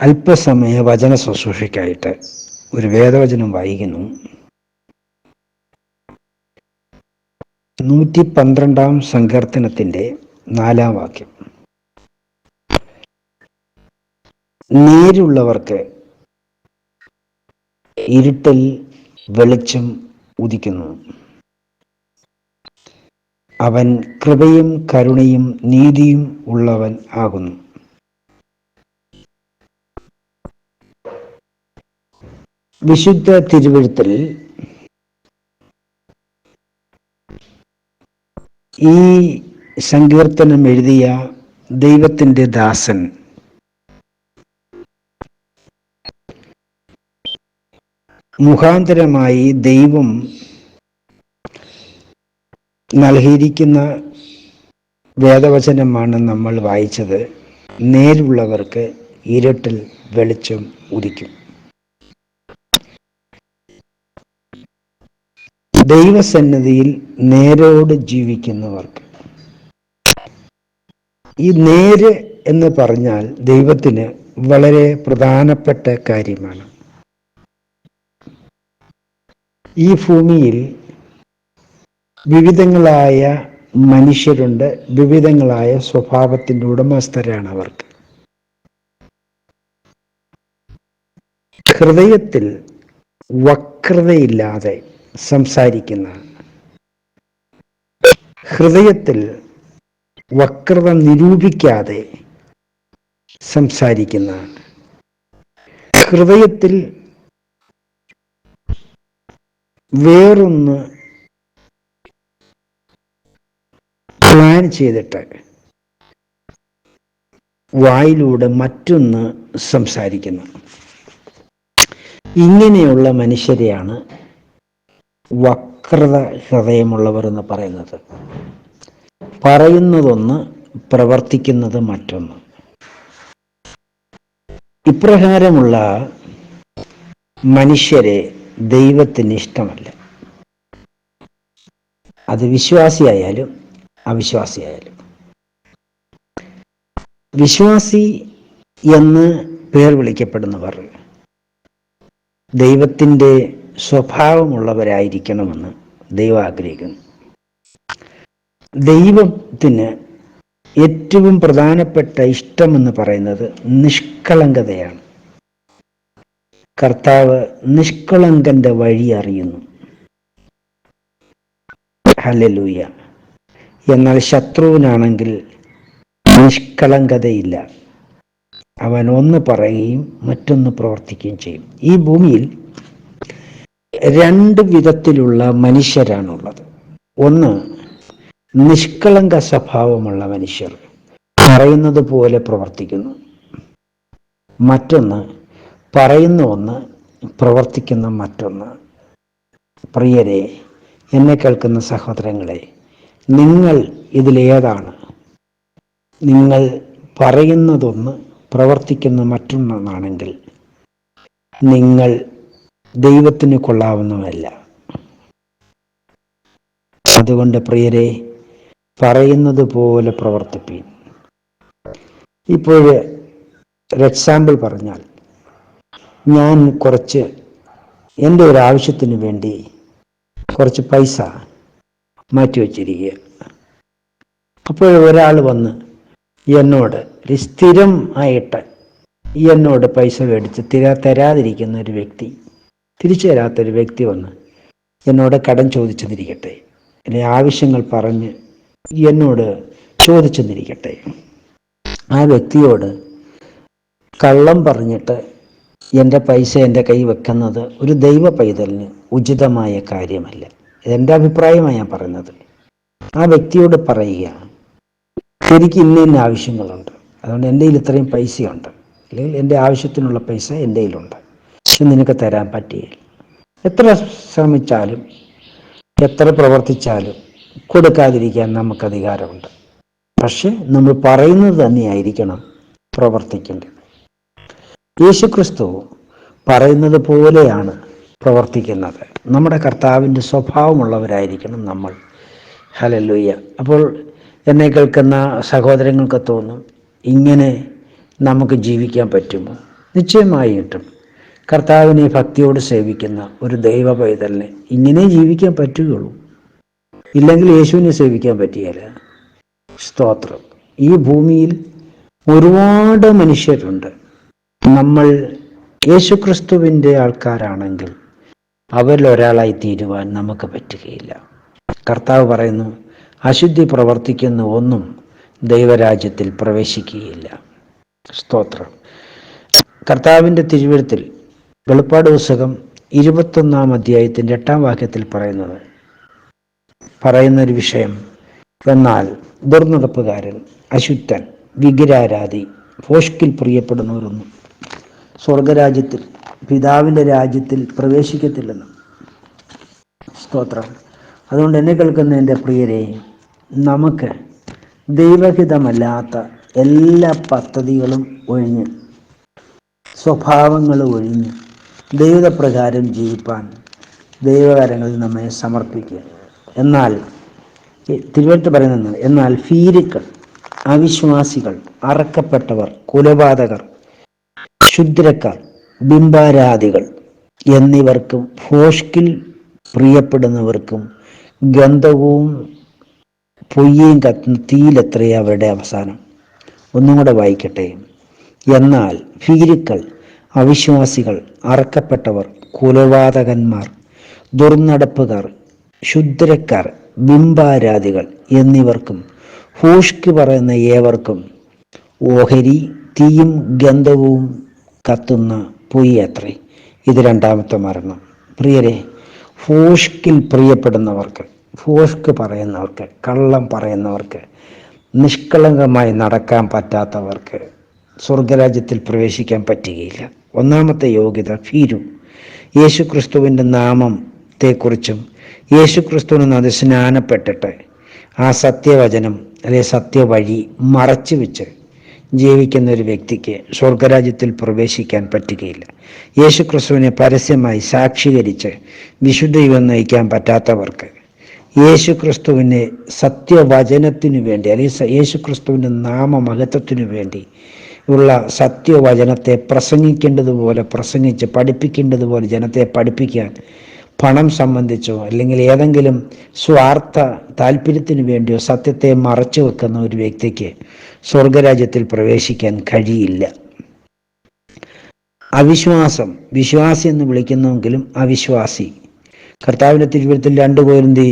അല്പസമയ വചന ശുശ്രൂഷയ്ക്കായിട്ട് ഒരു വേദവചനം വായിക്കുന്നു. 112 സങ്കീർത്തനത്തിൻ്റെ 4 വാക്യം. നേരുള്ളവർക്ക് ഇരുട്ടിൽ വെളിച്ചം ഉദിക്കുന്നു. അവൻ കൃപയും കരുണയും നീതിയും ഉള്ളവൻ ആകുന്നു. വിശുദ്ധ തിരുവെഴുത്തിൽ ഈ സങ്കീർത്തനം എഴുതിയ ദൈവത്തിൻ്റെ ദാസൻ മുഖാന്തരമായി ദൈവം നൽകിയിരിക്കുന്ന വേദവചനമാണ് നമ്മൾ വായിച്ചത്. നേരുള്ളവർക്ക് ഇരുട്ടിൽ വെളിച്ചം ഉദിക്കും. ദൈവസന്നിധിയിൽ നേരോട് ജീവിക്കുന്നവർക്ക്, ഈ നേര് എന്ന് പറഞ്ഞാൽ ദൈവത്തിന് വളരെ പ്രധാനപ്പെട്ട കാര്യമാണ്. ഈ ഭൂമിയിൽ വിവിധങ്ങളായ മനുഷ്യരുണ്ട്, വിവിധങ്ങളായ സ്വഭാവത്തിൻ്റെ ഉടമസ്ഥരാണ് അവർക്ക്. ഹൃദയത്തിൽ വക്രതയില്ലാതെ സംസാരിക്കുന്ന, ഹൃദയത്തിൽ വക്രത നിരൂപിക്കാതെ സംസാരിക്കുന്ന, ഹൃദയത്തിൽ വേറൊന്ന് പ്ലാൻ ചെയ്തിട്ട് വായിലൂടെ മറ്റൊന്ന് സംസാരിക്കുന്നു. ഇങ്ങനെയുള്ള മനുഷ്യരെയാണ് വക്രത ഹൃദയമുള്ളവർ എന്ന് പറയുന്നത്. പറയുന്നതൊന്ന്, പ്രവർത്തിക്കുന്നത് മറ്റൊന്ന്. ഇപ്രകാരമുള്ള മനുഷ്യരെ ദൈവത്തിന് ഇഷ്ടമല്ല. അത് വിശ്വാസിയായാലും അവിശ്വാസിയായാലും. വിശ്വാസി എന്ന് പേർ വിളിക്കപ്പെടുന്നവർ ദൈവത്തിൻ്റെ സ്വഭാവമുള്ളവരായിരിക്കണമെന്ന് ദൈവം ആഗ്രഹിക്കുന്നു. ദൈവത്തിന് ഏറ്റവും പ്രധാനപ്പെട്ട ഇഷ്ടമെന്ന് പറയുന്നത് നിഷ്കളങ്കതയാണ്. കർത്താവ് നിഷ്കളങ്കന്റെ വഴി അറിയുന്നു. ഹല്ലേലൂയ. എന്നാൽ ശത്രുവിനാണെങ്കിൽ നിഷ്കളങ്കതയില്ല. അവൻ ഒന്ന് പറയുകയും മറ്റൊന്ന് പ്രവർത്തിക്കുകയും ചെയ്യും. ഈ ഭൂമിയിൽ 2 വിധത്തിലുള്ള മനുഷ്യരാണുള്ളത്. ഒന്ന്, നിഷ്കളങ്ക സ്വഭാവമുള്ള മനുഷ്യർ, പറയുന്നത് പോലെ പ്രവർത്തിക്കുന്നു. മറ്റൊന്ന്, പറയുന്ന ഒന്ന്, പ്രവർത്തിക്കുന്ന മറ്റൊന്ന്. പ്രിയരെ, എന്നെ കേൾക്കുന്ന സഹോദരങ്ങളെ, നിങ്ങൾ ഇതിലേതാണ്? നിങ്ങൾ പറയുന്നതൊന്ന്, പ്രവർത്തിക്കുന്ന മറ്റൊന്നാണെങ്കിൽ നിങ്ങൾ ദൈവത്തിന് കൊള്ളാവുന്നതല്ല. അതുകൊണ്ട് പ്രിയരെ, പറയുന്നത് പോലെ പ്രവർത്തിപ്പീൻ. ഇപ്പോൾ ഒരു എക്സാമ്പിൾ പറഞ്ഞാൽ, ഞാൻ കുറച്ച് എൻ്റെ ഒരു ആവശ്യത്തിന് വേണ്ടി കുറച്ച് പൈസ മാറ്റിവെച്ചിരിക്കുക. അപ്പോൾ ഒരാൾ വന്ന് എന്നോട് സ്ഥിരം ആയിട്ട് എന്നോട് പൈസ മേടിച്ച് തരാതിരിക്കുന്ന ഒരു വ്യക്തി, തിരിച്ചു തരാത്തൊരു വ്യക്തി വന്ന് എന്നോട് കടം ചോദിച്ചെന്നിരിക്കട്ടെ, എൻ്റെ ആവശ്യങ്ങൾ പറഞ്ഞ് എന്നോട് ചോദിച്ചെന്നിരിക്കട്ടെ. ആ വ്യക്തിയോട് കള്ളം പറഞ്ഞിട്ട് എൻ്റെ പൈസ എൻ്റെ കൈ വെക്കുന്നത് ഒരു ദൈവ പൈതലിന് ഉചിതമായ കാര്യമല്ല. ഇതെൻ്റെ അഭിപ്രായമാണ് ഞാൻ പറയുന്നത്. ആ വ്യക്തിയോട് പറയുക, എനിക്ക് ഇന്ന ആവശ്യങ്ങളുണ്ട്, അതുകൊണ്ട് എൻ്റെ കയ്യിൽ ഇത്രയും പൈസയുണ്ട്, അല്ലെങ്കിൽ എൻ്റെ ആവശ്യത്തിനുള്ള പൈസ എൻ്റെ കയ്യിലുണ്ട്, പക്ഷെ നിനക്ക് തരാൻ പറ്റുകയില്ല. എത്ര ശ്രമിച്ചാലും എത്ര പ്രവർത്തിച്ചാലും കൊടുക്കാതിരിക്കാൻ നമുക്ക് അധികാരമുണ്ട്. പക്ഷെ നമ്മൾ പറയുന്നത് തന്നെയായിരിക്കണം പ്രവർത്തിക്കേണ്ടത്. യേശുക്രിസ്തു പറയുന്നത് പോലെയാണ് പ്രവർത്തിക്കുന്നത്. നമ്മുടെ കർത്താവിൻ്റെ സ്വഭാവമുള്ളവരായിരിക്കണം നമ്മൾ. ഹല്ലേലൂയ. അപ്പോൾ എന്നെ കേൾക്കുന്ന സഹോദരങ്ങൾക്ക് തോന്നും, ഇങ്ങനെ നമുക്ക് ജീവിക്കാൻ പറ്റുമോ? നിശ്ചയമായിട്ടും കർത്താവിനെ ഭക്തിയോട് സേവിക്കുന്ന ഒരു ദൈവ പൈതലിനെ ഇങ്ങനെ ജീവിക്കാൻ പറ്റുകയുള്ളൂ. ഇല്ലെങ്കിൽ യേശുവിനെ സേവിക്കാൻ പറ്റുകയില്ല. സ്തോത്രം. ഈ ഭൂമിയിൽ ഒരുപാട് മനുഷ്യരുണ്ട്. നമ്മൾ യേശുക്രിസ്തുവിൻ്റെ ആൾക്കാരാണെങ്കിൽ അവരിൽ ഒരാളായി തീരുവാൻ നമുക്ക് പറ്റുകയില്ല. കർത്താവ് പറയുന്നു, അശുദ്ധി പ്രവർത്തിക്കുന്ന ഒന്നും ദൈവരാജ്യത്തിൽ പ്രവേശിക്കുകയില്ല. സ്തോത്രം. കർത്താവിൻ്റെ തിരുവെഴുത്തിൽ വെളിപ്പാട് പുസ്തകം 21 അധ്യായത്തിൻ്റെ 8 വാക്യത്തിൽ പറയുന്നൊരു വിഷയം, എന്നാൽ ദുർനടപ്പുകാരൻ, അശുദ്ധൻ, വിഗ്രഹാരാധി, ഭോഷ്കിൽ പ്രിയപ്പെടുന്നവരൊന്നും സ്വർഗരാജ്യത്തിൽ, പിതാവിൻ്റെ രാജ്യത്തിൽ പ്രവേശിക്കത്തില്ലെന്ന്. സ്തോത്രം. അതുകൊണ്ട് എന്നെ കേൾക്കുന്ന എൻ്റെ പ്രിയരെ, നമുക്ക് ദൈവഹിതമല്ലാത്ത എല്ലാ പദ്ധതികളും ഒഴിഞ്ഞ്, സ്വഭാവങ്ങൾ ഒഴിഞ്ഞ് ദൈവപ്രകാരം ജീവിപ്പാൻ ദൈവകരങ്ങളിൽ നമ്മെ സമർപ്പിക്കുക. എന്നാൽ തിരുവഴുത്ത് പറയുന്നത്, എന്നാൽ ഭീരുക്കൾ, അവിശ്വാസികൾ, അറക്കപ്പെട്ടവർ, കുലപാതകർ, ക്ഷുദ്രക്കാർ, ബിംബാരാധികൾ എന്നിവർക്കും ഭോഷ്കിൽ പ്രിയപ്പെടുന്നവർക്കും ഗന്ധവും പൊയ്യയും കത്തുന്ന തീയിലെത്രയേ അവരുടെ അവസാനം. ഒന്നും കൂടെ വായിക്കട്ടെ. എന്നാൽ ഭീരുക്കൾ, അവിശ്വാസികൾ, അറക്കപ്പെട്ടവർ, കുലപാതകന്മാർ, ദുർനടപ്പുകാർ, ക്ഷുദ്രക്കാർ, ബിംബാരാധികൾ എന്നിവർക്കും ഭോഷ്ക് പറയുന്ന ഏവർക്കും ഓഹരി, തീയും ഗന്ധവും കത്തുന്ന പൊയ്യത്രേ. ഇത് രണ്ടാമത്തെ മരണം. പ്രിയരെ, ഭോഷ്കിൽ പ്രിയപ്പെടുന്നവർക്ക്, ഭോഷ്ക് പറയുന്നവർക്ക്, കള്ളം പറയുന്നവർക്ക്, നിഷ്കളങ്കമായി നടക്കാൻ പറ്റാത്തവർക്ക് സ്വർഗരാജ്യത്തിൽ പ്രവേശിക്കാൻ പറ്റുകയില്ല. ഒന്നാമത്തെ യോഗ്യത ഭീരു. യേശുക്രിസ്തുവിൻ്റെ നാമത്തെക്കുറിച്ചും യേശുക്രിസ്തുവിന് സ്നാനപ്പെട്ടിട്ട് ആ സത്യവചനം അല്ലെ സത്യവഴി മറച്ചു വെച്ച് ജീവിക്കുന്ന ഒരു വ്യക്തിക്ക് സ്വർഗരാജ്യത്തിൽ പ്രവേശിക്കാൻ പറ്റുകയില്ല. യേശുക്രിസ്തുവിനെ പരസ്യമായി സാക്ഷീകരിച്ച് വിശുദ്ധ ജീവിതം നയിക്കാൻ പറ്റാത്തവർക്ക്, യേശുക്രിസ്തുവിനെ സത്യവചനത്തിനു വേണ്ടി അല്ലെങ്കിൽ യേശുക്രിസ്തുവിൻ്റെ നാമമഹത്വത്തിനു വേണ്ടി ഉള്ള സത്യവചനത്തെ പ്രസംഗിക്കേണ്ടതുപോലെ പ്രസംഗിച്ച് പഠിപ്പിക്കേണ്ടതുപോലെ ജനത്തെ പഠിപ്പിക്കാൻ പണം സംബന്ധിച്ചോ അല്ലെങ്കിൽ ഏതെങ്കിലും സ്വാർത്ഥ താല്പര്യത്തിന് വേണ്ടിയോ സത്യത്തെ മറച്ചു വെക്കുന്ന ഒരു വ്യക്തിക്ക് സ്വർഗരാജ്യത്തിൽ പ്രവേശിക്കാൻ കഴിയില്ല. അവിശ്വാസം, വിശ്വാസി എന്ന് വിളിക്കുന്നുവെങ്കിലും അവിശ്വാസി. കർത്താവിൻ്റെ തിരുവഴുത്തിൽ 2 കൊരിന്ത്യർ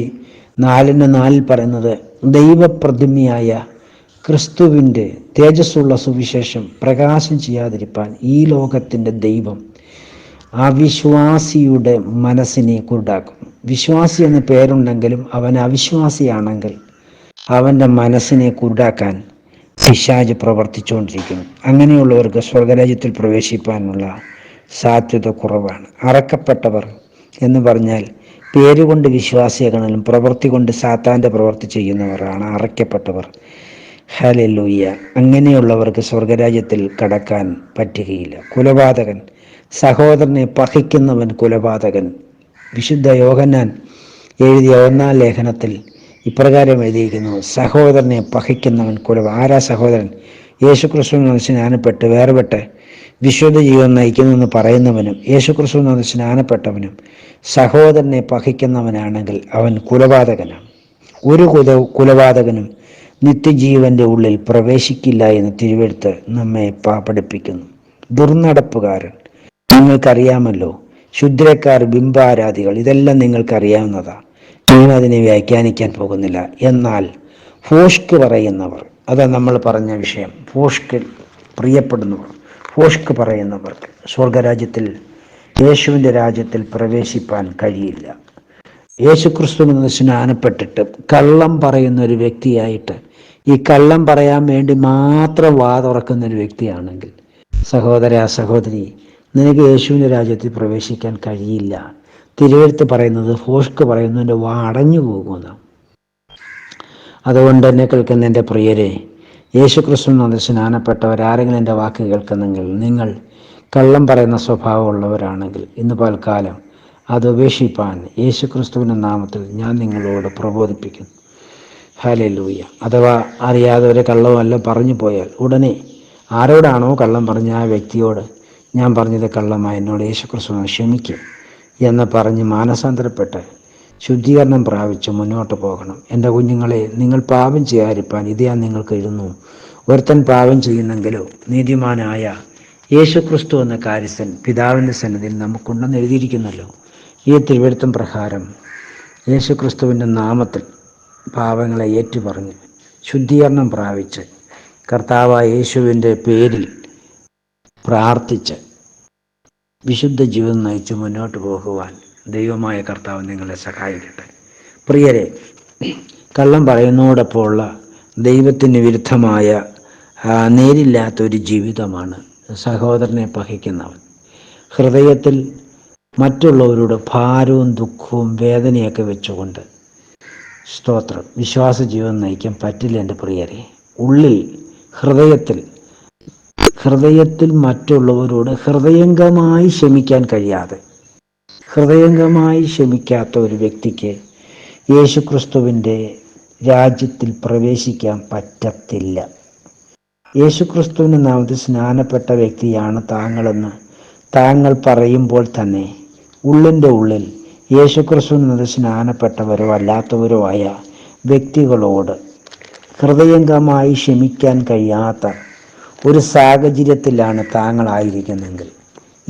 4:4 പറയുന്നത്, ദൈവപ്രതിമയായ ക്രിസ്തുവിൻ്റെ തേജസ്സുള്ള സുവിശേഷം പ്രകാശം ചെയ്യാതിരിപ്പാൻ ഈ ലോകത്തിൻ്റെ ദൈവം അവിശ്വാസിയുടെ മനസ്സിനെ കുരുടാക്കും. വിശ്വാസി എന്ന പേരുണ്ടെങ്കിലും അവൻ അവിശ്വാസിയാണെങ്കിൽ അവൻ്റെ മനസ്സിനെ കുരുടാക്കാൻ പിശാച് പ്രവർത്തിച്ചുകൊണ്ടിരിക്കുന്നു. അങ്ങനെയുള്ളവർക്ക് സ്വർഗരാജ്യത്തിൽ പ്രവേശിപ്പാനുള്ള സാധ്യത കുറവാണ്. അറക്കപ്പെട്ടവർ എന്ന് പറഞ്ഞാൽ പേരുകൊണ്ട് വിശ്വാസിയാകണമെങ്കിലും പ്രവൃത്തി കൊണ്ട് സാത്താൻ്റെ പ്രവൃത്തി ചെയ്യുന്നവരാണ് അറക്കപ്പെട്ടവർ. ഹല്ലേലൂയ. അങ്ങനെയുള്ളവർക്ക് സ്വർഗരാജ്യത്തിൽ കടക്കാൻ പറ്റുകയില്ല. കുലപാതകൻ, സഹോദരനെ പഹിക്കുന്നവൻ കുലപാതകൻ. വിശുദ്ധ യോഹന്നാൻ എഴുതിയ 1-ാം ലേഖനത്തിൽ ഇപ്രകാരം എഴുതിയിരിക്കുന്നു, സഹോദരനെ പഹിക്കുന്നവൻ ആരാ സഹോദരൻ? യേശുക്രിസ്തുവിനോട് സ്നാനപ്പെട്ട് വേർപെട്ട് വിശുദ്ധ ജീവിതം നയിക്കുന്നെന്ന് പറയുന്നവനും യേശുക്രിസ്തുവിനോട് സ്നാനപ്പെട്ടവനും സഹോദരനെ പഹിക്കുന്നവനാണെങ്കിൽ അവൻ കുലപാതകനാണ്. ഒരു കുലപാതകനും നിത്യജീവന്റെ ഉള്ളിൽ പ്രവേശിക്കില്ല എന്ന് തിരുവെഴുത്ത് നമ്മെ പഠിപ്പിക്കുന്നു. ദുർനടപ്പുകാരൻ, നിങ്ങൾക്കറിയാമല്ലോ. ക്ഷുദ്രക്കാർ, ബിംബാരാധികൾ, ഇതെല്ലാം നിങ്ങൾക്കറിയാവുന്നതാണ്. ഞാൻ അതിനെ വ്യാഖ്യാനിക്കാൻ പോകുന്നില്ല. എന്നാൽ ഭോഷ്ക് പറയുന്നവർ, അതാ നമ്മൾ പറഞ്ഞ വിഷയം. ഭോഷ്കിൽ പ്രിയപ്പെടുന്നവർ, ഭോഷ്ക് പറയുന്നവർക്ക് സ്വർഗരാജ്യത്തിൽ, യേശുവിൻ്റെ രാജ്യത്തിൽ പ്രവേശിപ്പാൻ കഴിയില്ല. യേശുക്രിസ്തുവിന് സ്നാനപ്പെട്ടിട്ട് കള്ളം പറയുന്ന ഒരു വ്യക്തിയായിട്ട്, ഈ കള്ളം പറയാൻ വേണ്ടി മാത്രം വാ തുറക്കുന്ന ഒരു വ്യക്തിയാണെങ്കിൽ, സഹോദര സഹോദരി, നിനക്ക് യേശുവിൻ്റെ രാജ്യത്തിൽ പ്രവേശിക്കാൻ കഴിയില്ല. തിരുവെഴുത്ത് പറയുന്നത് ഭോഷ്ക് പറയുന്നതിൻ്റെ വാ അടഞ്ഞു പോകുമെന്ന്. അതുകൊണ്ട് എന്നെ കേൾക്കുന്ന എൻ്റെ പ്രിയരെ, യേശുക്രിസ്തുവിന് സ്നാനപ്പെട്ടവരാരെങ്കിലും എൻ്റെ വാക്ക് കേൾക്കുന്നെങ്കിൽ, നിങ്ങൾ കള്ളം പറയുന്ന സ്വഭാവമുള്ളവരാണെങ്കിൽ ഇന്ന് പൽക്കാലം അത് ഉപേക്ഷിപ്പാൻ യേശുക്രിസ്തുവിൻ്റെ നാമത്തിൽ ഞാൻ നിങ്ങളോട് പ്രബോധിപ്പിക്കുന്നു. ഹല്ലേലൂയ. അഥവാ അറിയാതെ ഒരു കള്ളമല്ല പറഞ്ഞു പോയാൽ ഉടനെ ആരോടാണോ കള്ളം പറഞ്ഞ ആ വ്യക്തിയോട് ഞാൻ പറഞ്ഞത് കള്ളമായി, എന്നോട് യേശുക്രിസ്തു ക്ഷമിക്കും എന്ന് പറഞ്ഞ് മാനസാന്തരപ്പെട്ട് ശുദ്ധീകരണം പ്രാപിച്ച് മുന്നോട്ട് പോകണം. എൻ്റെ കുഞ്ഞുങ്ങളെ, നിങ്ങൾ പാപം ചെയ്യാതിരിപ്പാൻ ഇത് ഞാൻ നിങ്ങൾക്ക് എഴുതുന്നു. ഒരുത്തൻ പാപം ചെയ്യുന്നെങ്കിലോ നീതിമാനായ യേശുക്രിസ്തു എന്ന കാര്യസ്ഥൻ പിതാവിൻ്റെ സന്നിധിയിൽ നമുക്കുണ്ടെന്ന് എഴുതിയിരിക്കുന്നല്ലോ. ഈ തിരുവെഴുത്തും പ്രകാരം യേശുക്രിസ്തുവിൻ്റെ നാമത്തിൽ പാപങ്ങളെ ഏറ്റുപറഞ്ഞ് ശുദ്ധീകരണം പ്രാപിച്ച് കർത്താവായ യേശുവിൻ്റെ പേരിൽ പ്രാർത്ഥിച്ച് വിശുദ്ധ ജീവിതം നയിച്ച് മുന്നോട്ട് പോകുവാൻ ദൈവമായ കർത്താവ് നിങ്ങളെ സഹായിക്കട്ടെ. പ്രിയരെ, കള്ളം പറയുന്നതോടൊപ്പമുള്ള ദൈവത്തിന് വിരുദ്ധമായ നേരില്ലാത്തൊരു ജീവിതമാണ് സഹോദരനെ പകയ്ക്കുന്നവൻ. ഹൃദയത്തിൽ മറ്റുള്ളവരുടെ ഭാരവും ദുഃഖവും വേദനയൊക്കെ വെച്ചുകൊണ്ട് വിശ്വാസ ജീവിതം നയിക്കാൻ പറ്റില്ല എൻ്റെ പ്രിയരെ. ഉള്ളിൽ ഹൃദയത്തിൽ മറ്റുള്ളവരോട് ഹൃദയംഗമായി ക്ഷമിക്കാൻ കഴിയാതെ, ഹൃദയംഗമായി ക്ഷമിക്കാത്ത ഒരു വ്യക്തിക്ക് യേശുക്രിസ്തുവിൻ്റെ രാജ്യത്തിൽ പ്രവേശിക്കാൻ പറ്റത്തില്ല. യേശുക്രിസ്തുവിൻ്റെ നാമത്തിൽ സ്നാനപ്പെട്ട വ്യക്തിയാണ് താങ്കളെന്ന് താങ്കൾ പറയുമ്പോൾ തന്നെ ഉള്ളിൻ്റെ ഉള്ളിൽ യേശുക്രിസ്തുവിന് സ്നാനപ്പെട്ടവരോ അല്ലാത്തവരോ ആയ വ്യക്തികളോട് ഹൃദയംഗമായി ക്ഷമിക്കാൻ കഴിയാത്ത ഒരു സാഹചര്യത്തിലാണ് താങ്കളായിരിക്കുന്നെങ്കിൽ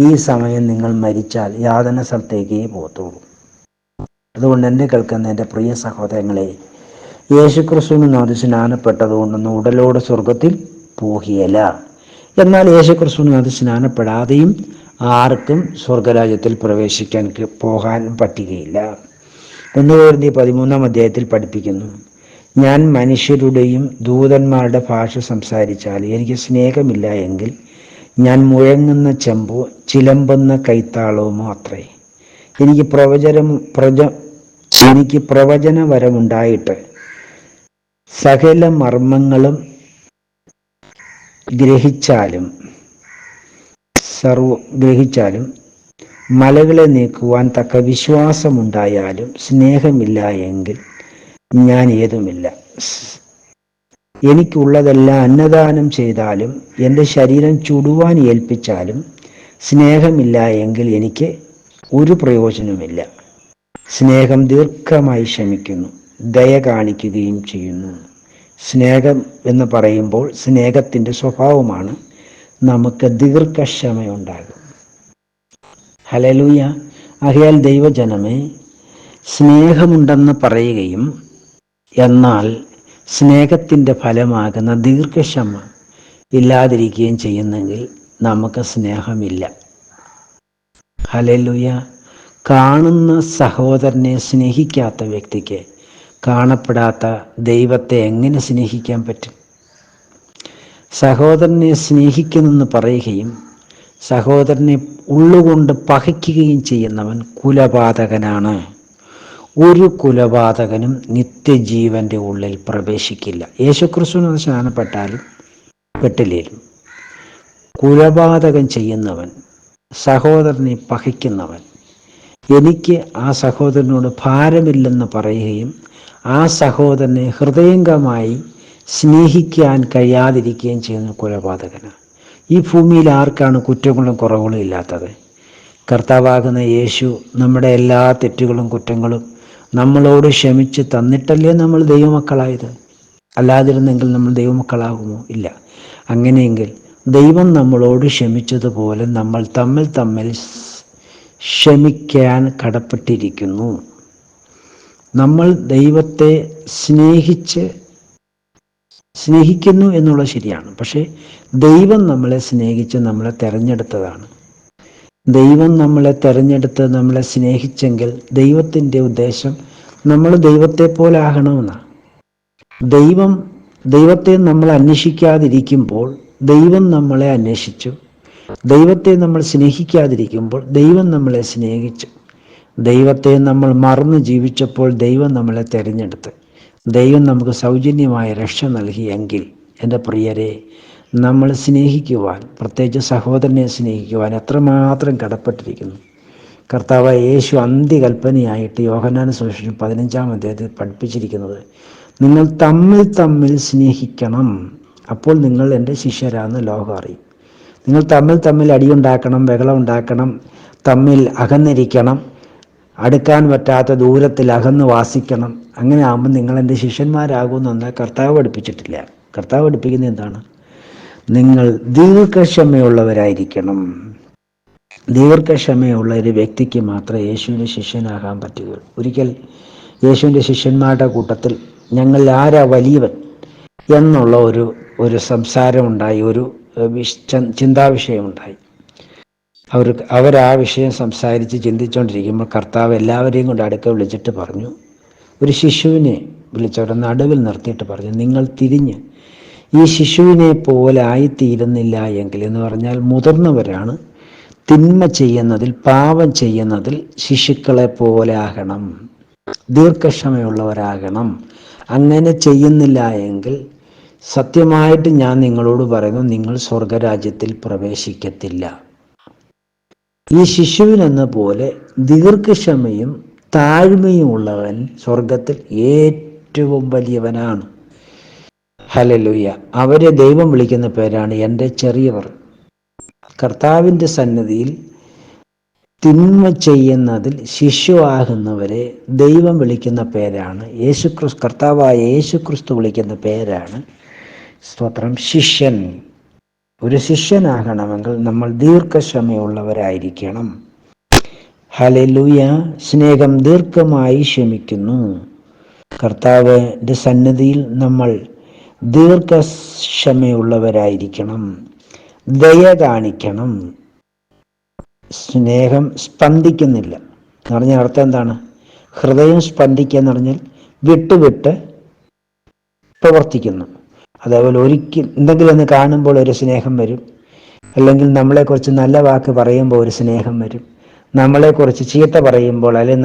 ഈ സമയം നിങ്ങൾ മരിച്ചാൽ യാതന സ്ഥലത്തേക്കേ പോകത്തുള്ളൂ. അതുകൊണ്ട് എന്നെ കേൾക്കുന്ന എൻ്റെ പ്രിയ സഹോദരങ്ങളെ, യേശുക്രിസ്തുവിന് സ്നാനപ്പെട്ടതുകൊണ്ടൊന്നും ഉടലോടെ സ്വർഗത്തിൽ പോകിയല്ല. എന്നാൽ യേശുക്രിസ്തുവിന് സ്നാനപ്പെടാതെയും ആർക്കും സ്വർഗരാജ്യത്തിൽ പോകാൻ പറ്റുകയില്ല. 1 കൊരിന്ത്യർ 13 അധ്യായത്തിൽ പഠിപ്പിക്കുന്നു, ഞാൻ മനുഷ്യരുടെയും ദൂതന്മാരുടെ ഭാഷ സംസാരിച്ചാൽ എനിക്ക് സ്നേഹമില്ല എങ്കിൽ ഞാൻ മുഴങ്ങുന്ന ചെമ്പോ ചിലമ്പുന്ന കൈത്താളവുമോ അത്രേ. എനിക്ക് പ്രവചനവരമുണ്ടായിട്ട് സകല മർമ്മങ്ങളും ഗ്രഹിച്ചാലും മലകളെ നീക്കുവാൻ തക്ക വിശ്വാസമുണ്ടായാലും സ്നേഹമില്ല എങ്കിൽ ഞാൻ ഏതുമില്ല. എനിക്കുള്ളതെല്ലാം അന്നദാനം ചെയ്താലും എൻ്റെ ശരീരം ചുടുവാൻ ഏൽപ്പിച്ചാലും സ്നേഹമില്ല എങ്കിൽ എനിക്ക് ഒരു പ്രയോജനമില്ല. സ്നേഹം ദീർഘമായി ക്ഷമിക്കുന്നു, ദയ കാണിക്കുകയും ചെയ്യുന്നു. സ്നേഹം എന്ന് പറയുമ്പോൾ സ്നേഹത്തിൻ്റെ സ്വഭാവമാണ് നമുക്ക് ദീർഘക്ഷമയുണ്ടാകും. ഹല്ലേലൂയ. ആകയാൽ ദൈവജനമേ, സ്നേഹമുണ്ടെന്ന് പറയുകയും എന്നാൽ സ്നേഹത്തിൻ്റെ ഫലമാകുന്ന ദീർഘക്ഷമ ഇല്ലാതിരിക്കുകയും ചെയ്യുന്നെങ്കിൽ നമുക്ക് സ്നേഹമില്ല. ഹല്ലേലൂയ. കാണുന്ന സഹോദരനെ സ്നേഹിക്കാത്ത വ്യക്തിക്ക് കാണപ്പെടാത്ത ദൈവത്തെ എങ്ങനെ സ്നേഹിക്കാൻ പറ്റും? സഹോദരനെ സ്നേഹിക്കുന്നെന്ന് പറയുകയും സഹോദരനെ ഉള്ളുകൊണ്ട് പകയ്ക്കുകയും ചെയ്യുന്നവൻ കുലപാതകനാണ്. ഒരു കുലപാതകനും നിത്യജീവൻ്റെ ഉള്ളിൽ പ്രവേശിക്കില്ല. യേശുക്രിസ്തുവിന് സ്നാനപ്പെട്ടാലും പെട്ടില്ലേലും കുലപാതകം ചെയ്യുന്നവൻ, സഹോദരനെ പകയ്ക്കുന്നവൻ, എനിക്ക് ആ സഹോദരനോട് ഭാരമില്ലെന്ന് പറയുകയും ആ സഹോദരനെ ഹൃദയംഗമായി സ്നേഹിക്കാൻ കഴിയാതിരിക്കുകയും ചെയ്യുന്ന കൊലപാതകനാണ്. ഈ ഭൂമിയിൽ ആർക്കാണ് കുറ്റങ്ങളും കുറവുകളും ഇല്ലാത്തത്? കർത്താവാകുന്ന യേശു നമ്മുടെ എല്ലാ തെറ്റുകളും കുറ്റങ്ങളും നമ്മളോട് ക്ഷമിച്ച് തന്നിട്ടല്ലേ നമ്മൾ ദൈവമക്കളായത്. അല്ലാതിരുന്നെങ്കിൽ നമ്മൾ ദൈവമക്കളാകുമോ? ഇല്ല. അങ്ങനെയെങ്കിൽ ദൈവം നമ്മളോട് ക്ഷമിച്ചതുപോലെ നമ്മൾ തമ്മിൽ ക്ഷമിക്കാൻ കടപ്പെട്ടിരിക്കുന്നു. നമ്മൾ ദൈവത്തെ സ്നേഹിക്കുന്നു എന്നുള്ളത് ശരിയാണ്. പക്ഷേ ദൈവം നമ്മളെ സ്നേഹിച്ച് നമ്മളെ തിരഞ്ഞെടുത്തതാണ്. ദൈവം നമ്മളെ തിരഞ്ഞെടുത്ത് നമ്മളെ സ്നേഹിച്ചെങ്കിൽ ദൈവത്തിൻ്റെ ഉദ്ദേശം നമ്മൾ ദൈവത്തെ പോലെ ആകണമെന്നാണ്. ദൈവത്തെ നമ്മൾ അന്വേഷിക്കാതിരിക്കുമ്പോൾ ദൈവം നമ്മളെ അന്വേഷിച്ചു. ദൈവത്തെ നമ്മൾ സ്നേഹിക്കാതിരിക്കുമ്പോൾ ദൈവം നമ്മളെ സ്നേഹിച്ചു. ദൈവത്തെ നമ്മൾ മറന്ന് ജീവിച്ചപ്പോൾ ദൈവം നമ്മളെ തിരഞ്ഞെടുത്ത് ദൈവം നമുക്ക് സൗജന്യമായ രക്ഷ നൽകിയെങ്കിൽ എൻ്റെ പ്രിയരെ, നമ്മൾ സ്നേഹിക്കുവാൻ, പ്രത്യേകിച്ച് സഹോദരനെ സ്നേഹിക്കുവാൻ എത്രമാത്രം കടപ്പെട്ടിരിക്കുന്നു. കർത്താവായ യേശു അന്ത്യകൽപ്പനയായിട്ട് യോഹന്നാൻ സുവിശേഷം 15 അധ്യായത്തിൽ പഠിപ്പിച്ചിരിക്കുന്നത്, നിങ്ങൾ തമ്മിൽ സ്നേഹിക്കണം, അപ്പോൾ നിങ്ങൾ എൻ്റെ ശിഷ്യരാണെന്ന് ലോകം അറിയും. നിങ്ങൾ തമ്മിൽ തമ്മിൽ അടിയുണ്ടാക്കണം, ബഹളം ഉണ്ടാക്കണം, തമ്മിൽ അകന്നിരിക്കണം, അടുക്കാൻ പറ്റാത്ത ദൂരത്തിൽ അകന്ന് വാസിക്കണം. അങ്ങനെ ആകുമ്പോൾ നിങ്ങൾ എൻ്റെ ശിഷ്യന്മാരാകുമെന്ന് കർത്താവ് പഠിപ്പിച്ചിട്ടില്ല. കർത്താവ് പഠിപ്പിക്കുന്നത് എന്താണ്? നിങ്ങൾ ദീർഘക്ഷമയുള്ളവരായിരിക്കണം. ദീർഘക്ഷമയുള്ള ഒരു വ്യക്തിക്ക് മാത്രമേ യേശുവിൻ്റെ ശിഷ്യനാകാൻ പറ്റുകയുള്ളൂ. ഒരിക്കൽ യേശുവിൻ്റെ ശിഷ്യന്മാരുടെ കൂട്ടത്തിൽ ഞങ്ങൾ ആരാ വലിയവൻ എന്നുള്ള ഒരു സംസാരമുണ്ടായി, ഒരു ചിന്താവിഷയമുണ്ടായി. അവരാ വിഷയം സംസാരിച്ച് ചിന്തിച്ചുകൊണ്ടിരിക്കുമ്പോൾ കർത്താവ് എല്ലാവരെയും കൊണ്ട് അടുക്ക വിളിച്ചിട്ട് പറഞ്ഞു, ഒരു ശിശുവിനെ വിളിച്ചവരുടെ നടുവിൽ നിർത്തിയിട്ട് പറഞ്ഞു, നിങ്ങൾ തിരിഞ്ഞ് ഈ ശിശുവിനെ പോലെ ആയിത്തീരുന്നില്ല എങ്കിൽ, എന്ന് പറഞ്ഞാൽ മുതിർന്നവരാണ്, തിന്മ ചെയ്യുന്നതിൽ, പാപം ചെയ്യുന്നതിൽ ശിശുക്കളെ പോലെ ആകണം, ദീർഘക്ഷമയുള്ളവരാകണം. അങ്ങനെ ചെയ്യുന്നില്ല എങ്കിൽ സത്യമായിട്ട് ഞാൻ നിങ്ങളോട് പറയുന്നു, നിങ്ങൾ സ്വർഗരാജ്യത്തിൽ പ്രവേശിക്കത്തില്ല. ഈ ശിശുവിനെന്ന പോലെ ദീർഘക്ഷമയും താഴ്മയും ഉള്ളവൻ സ്വർഗത്തിൽ ഏറ്റവും വലിയവനാണ്. ഹല്ലേലൂയ. അവരെ ദൈവം വിളിക്കുന്ന പേരാണ് എൻ്റെ ചെറിയവർ. കർത്താവിൻ്റെ സന്നിധിയിൽ തിന്മ ചെയ്യുന്നതിൽ ശിശുവാകുന്നവരെ ദൈവം വിളിക്കുന്ന പേരാണ് യേശുക്രിസ്തു. കർത്താവായ യേശുക്രിസ്തു വിളിക്കുന്ന പേരാണ്, സ്തോത്രം, ശിഷ്യൻ. ഒരു ശിഷ്യനാകണമെങ്കിൽ നമ്മൾ ദീർഘക്ഷമയുള്ളവരായിരിക്കണം. ഹല്ലേലൂയ. സ്നേഹം ദീർഘമായി ക്ഷമിക്കുന്നു. കർത്താവിൻ്റെ സന്നിധിയിൽ നമ്മൾ ദീർഘക്ഷമയുള്ളവരായിരിക്കണം, ദയ കാണിക്കണം. സ്നേഹം സ്പന്ദിക്കുന്നില്ല എന്ന് പറഞ്ഞാൽ അർത്ഥം എന്താണ്? ഹൃദയം സ്പന്ദിക്കുക എന്ന് പറഞ്ഞാൽ വിട്ട് പ്രവർത്തിക്കുന്നു. അതേപോലെ ഒരിക്കൽ എന്തെങ്കിലും ഒന്ന് കാണുമ്പോൾ ഒരു സ്നേഹം വരും, അല്ലെങ്കിൽ നമ്മളെക്കുറിച്ച് നല്ല വാക്ക് പറയുമ്പോൾ ഒരു സ്നേഹം വരും, നമ്മളെക്കുറിച്ച് ചീത്ത പറയുമ്പോൾ അല്ലെങ്കിൽ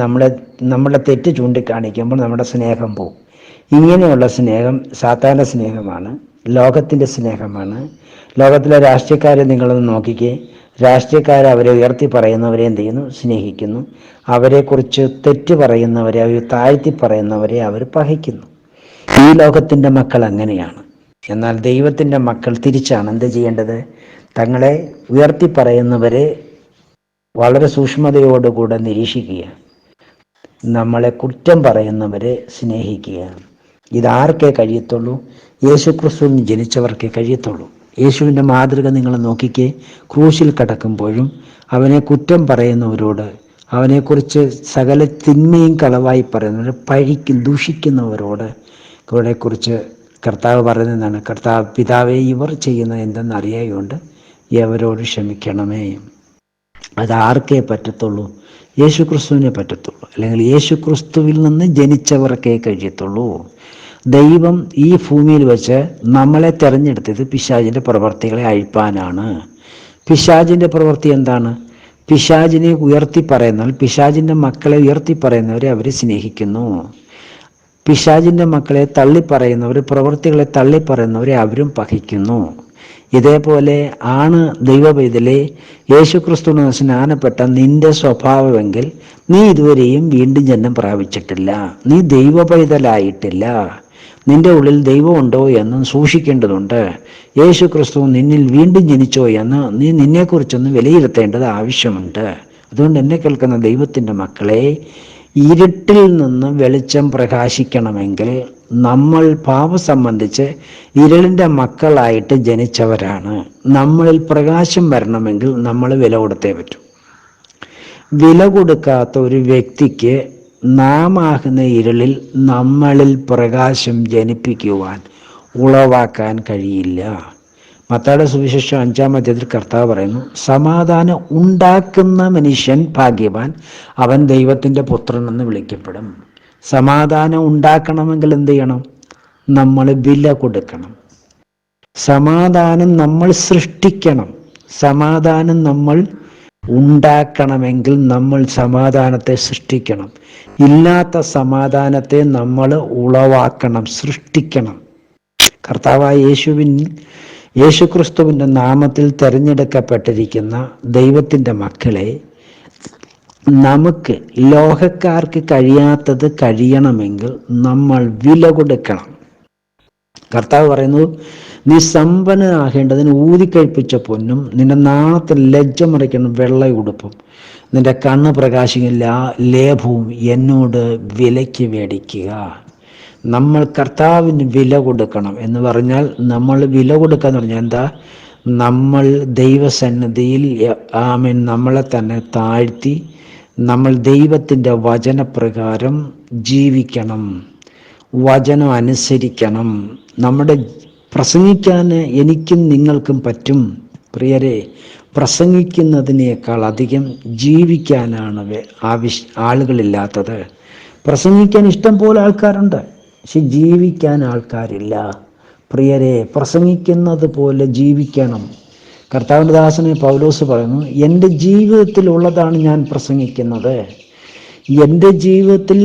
നമ്മളെ തെറ്റ് ചൂണ്ടിക്കാണിക്കുമ്പോൾ നമ്മുടെ സ്നേഹം പോകും. ഇങ്ങനെയുള്ള സ്നേഹം സാത്താൻ്റെ സ്നേഹമാണ്, ലോകത്തിൻ്റെ സ്നേഹമാണ്. ലോകത്തിലെ രാഷ്ട്രീയക്കാരെ നിങ്ങളൊന്ന് നോക്കിക്കേ. രാഷ്ട്രീയക്കാരെ അവരെ ഉയർത്തി പറയുന്നവരെ എന്ത് ചെയ്യുന്നു? സ്നേഹിക്കുന്നു. അവരെക്കുറിച്ച് തെറ്റ് പറയുന്നവരെ, അവർ താഴ്ത്തി പറയുന്നവരെ അവർ പകയ്ക്കുന്നു. ഈ ലോകത്തിൻ്റെ മക്കൾ അങ്ങനെയാണ്. എന്നാൽ ദൈവത്തിൻ്റെ മക്കൾ തിരിച്ചാണ് എന്ത് ചെയ്യേണ്ടത്? തങ്ങളെ ഉയർത്തി പറയുന്നവരെ വളരെ സൂക്ഷ്മതയോടുകൂടെ നിരീക്ഷിക്കുക, നമ്മളെ കുറ്റം പറയുന്നവരെ സ്നേഹിക്കുക. ഇതാർക്കേ കഴിയത്തുള്ളൂ? യേശുക്രിസ്തുവിന് ജനിച്ചവർക്കേ കഴിയത്തുള്ളൂ. യേശുവിൻ്റെ മാതൃക നിങ്ങൾ നോക്കിക്കേ. ക്രൂശിൽ കിടക്കുമ്പോഴും അവനെ കുറ്റം പറയുന്നവരോട്, അവനെക്കുറിച്ച് സകല തിന്മയും കളവായി പറയുന്നവർ ദൂഷിക്കുന്നവരോട് കുറിച്ച് കർത്താവ് പറയുന്നതാണ്, കർത്താവ് പിതാവേ, ഇവർ ചെയ്യുന്നത് എന്തെന്ന് അറിയായുകൊണ്ട് അവരോട് ക്ഷമിക്കണമേ. അതാർക്കേ പറ്റത്തുള്ളൂ? യേശുക്രിസ്തുവിനെ പറ്റത്തുള്ളൂ, അല്ലെങ്കിൽ യേശുക്രിസ്തുവിൽ നിന്ന് ജനിച്ചവർക്കേ കഴിയത്തുള്ളൂ. ദൈവം ഈ ഭൂമിയിൽ വെച്ച് നമ്മളെ തിരഞ്ഞെടുത്തത് പിശാചിൻ്റെ പ്രവർത്തികളെ അഴിപ്പാനാണ്. പിശാചിൻ്റെ പ്രവൃത്തി എന്താണ്? പിശാചിനെ ഉയർത്തി പറയുന്നവർ, പിശാചിൻ്റെ മക്കളെ ഉയർത്തി പറയുന്നവരെ അവർ സ്നേഹിക്കുന്നു. പിശാചിൻ്റെ മക്കളെ തള്ളിപ്പറയുന്നവർ, പ്രവൃത്തികളെ തള്ളിപ്പറയുന്നവരെ അവരും പകയ്ക്കുന്നു. ഇതേപോലെ ആണ് ദൈവപൈതലെ യേശുക്രിസ്തുവിന് സ്നാനപ്പെട്ട നിന്റെ സ്വഭാവമെങ്കിൽ നീ ഇതുവരെയും വീണ്ടും ജന്മം പ്രാപിച്ചിട്ടില്ല, നീ ദൈവപൈതലായിട്ടില്ല. നിന്റെ ഉള്ളിൽ ദൈവമുണ്ടോ എന്ന് സൂക്ഷിക്കേണ്ടതുണ്ട്. യേശുക്രിസ്തു നിന്നിൽ വീണ്ടും ജനിച്ചോ എന്ന് നീ നിന്നെക്കുറിച്ചൊന്ന് വിലയിരുത്തേണ്ടത് ആവശ്യമുണ്ട്. അതുകൊണ്ട് എന്നെ കേൾക്കുന്ന ദൈവത്തിൻ്റെ മക്കളെ, ഇരുട്ടിൽ നിന്ന് വെളിച്ചം പ്രകാശിക്കണമെങ്കിൽ നമ്മൾ പാപം സംബന്ധിച്ച് ഇരുളിൻ്റെ മക്കളായിട്ട് ജനിച്ചവരാണ്. നമ്മളിൽ പ്രകാശം വരണമെങ്കിൽ നമ്മൾ വില കൊടുത്തേ പറ്റൂ. വില കൊടുക്കാത്ത ഒരു വ്യക്തിക്ക് നാം ആകുന്ന ഇരുളിൽ നമ്മളിൽ പ്രകാശം ജനിപ്പിക്കുവാൻ, ഉളവാക്കാൻ കഴിയില്ല. മത്തായിയുടെ സുവിശേഷം 5-ാം അധ്യായത്തിൽ കർത്താവ് പറയുന്നു, സമാധാനം ഉണ്ടാക്കുന്ന മനുഷ്യൻ ഭാഗ്യവാൻ, അവൻ ദൈവത്തിൻ്റെ പുത്രൻ എന്ന് വിളിക്കപ്പെടും. സമാധാനം ഉണ്ടാക്കണമെങ്കിൽ എന്ത് ചെയ്യണം? നമ്മൾ വില കൊടുക്കണം. സമാധാനം നമ്മൾ സൃഷ്ടിക്കണം. സമാധാനം നമ്മൾ ഉണ്ടാക്കണമെങ്കിൽ നമ്മൾ സമാധാനത്തെ സൃഷ്ടിക്കണം. ഇല്ലാത്ത സമാധാനത്തെ നമ്മൾ ഉളവാക്കണം, സൃഷ്ടിക്കണം. കർത്താവായ യേശുക്രിസ്തുവിൻ്റെ നാമത്തിൽ തിരഞ്ഞെടുക്കപ്പെട്ടിരിക്കുന്ന ദൈവത്തിൻ്റെ മക്കളെ, നമുക്ക് ലോകക്കാർക്ക് കഴിയാത്തത് കഴിയണമെങ്കിൽ നമ്മൾ വില കൊടുക്കണം. കർത്താവ് പറയുന്നു, നീ സമ്പന്നനാകേണ്ടതിന് ഊതിക്കഴിപ്പിച്ച പൊന്നും നിന്റെ നാണത്തിൽ ലജ്ജ മറിക്കുന്ന വെള്ള ഉടുപ്പും നിന്റെ കണ്ണ് പ്രകാശിക്കുന്ന ലേപവും എന്നോട് വിലയ്ക്ക് മേടിക്കുക. നമ്മൾ കർത്താവിന് വില കൊടുക്കണം എന്ന് പറഞ്ഞാൽ, നമ്മൾ വില കൊടുക്കുക എന്ന് പറഞ്ഞാൽ എന്താ? നമ്മൾ ദൈവസന്നിധിയിൽ നമ്മളെ തന്നെ താഴ്ത്തി നമ്മൾ ദൈവത്തിൻ്റെ വചനപ്രകാരം ജീവിക്കണം, വചനം അനുസരിക്കണം. നമ്മുടെ പ്രസംഗിക്കാൻ എനിക്കും നിങ്ങൾക്കും പറ്റും പ്രിയരെ. പ്രസംഗിക്കുന്നതിനേക്കാൾ അധികം ജീവിക്കാനാണ് ആളുകളില്ലാത്തത്. പ്രസംഗിക്കാൻ ഇഷ്ടം പോലെ ആൾക്കാരുണ്ട്, പക്ഷെ ജീവിക്കാൻ ആൾക്കാരില്ല പ്രിയരെ. പ്രസംഗിക്കുന്നത് പോലെ ജീവിക്കണം. കർത്താവിൻ്റെ ദാസനെ പൗലോസ് പറയുന്നു, എൻ്റെ ജീവിതത്തിലുള്ളതാണ് ഞാൻ പ്രസംഗിക്കുന്നത്. എൻ്റെ ജീവിതത്തിൽ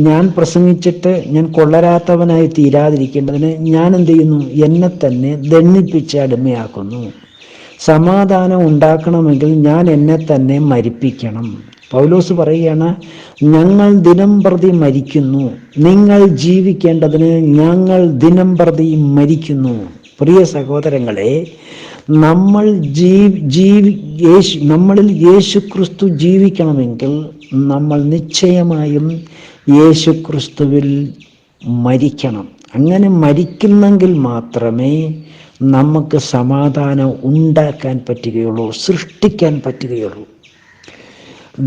ഞാൻ പ്രസംഗിച്ചിട്ട് ഞാൻ കൊള്ളരാത്തവനായി തീരാതിരിക്കേണ്ടതിന് ഞാൻ എന്ത് ചെയ്യുന്നു? എന്നെ തന്നെ ദണ്ഡിപ്പിച്ച് അടിമയാക്കുന്നു. സമാധാനം ഉണ്ടാക്കണമെങ്കിൽ ഞാൻ എന്നെ തന്നെ മരിപ്പിക്കണം. പൗലോസ് പറയുകയാണ്, ഞങ്ങൾ ദിനം പ്രതി മരിക്കുന്നു, നിങ്ങൾ ജീവിക്കേണ്ടതിന് ഞങ്ങൾ ദിനം പ്രതി മരിക്കുന്നു. പ്രിയ സഹോദരങ്ങളെ, നമ്മളിൽ യേശു ക്രിസ്തു ജീവിക്കണമെങ്കിൽ നമ്മൾ നിശ്ചയമായും യേശു ക്രിസ്തുവിൽ മരിക്കണം. അങ്ങനെ മരിക്കുന്നെങ്കിൽ മാത്രമേ നമുക്ക് സമാധാനം ഉണ്ടാക്കാൻ പറ്റുകയുള്ളൂ, സൃഷ്ടിക്കാൻ പറ്റുകയുള്ളൂ.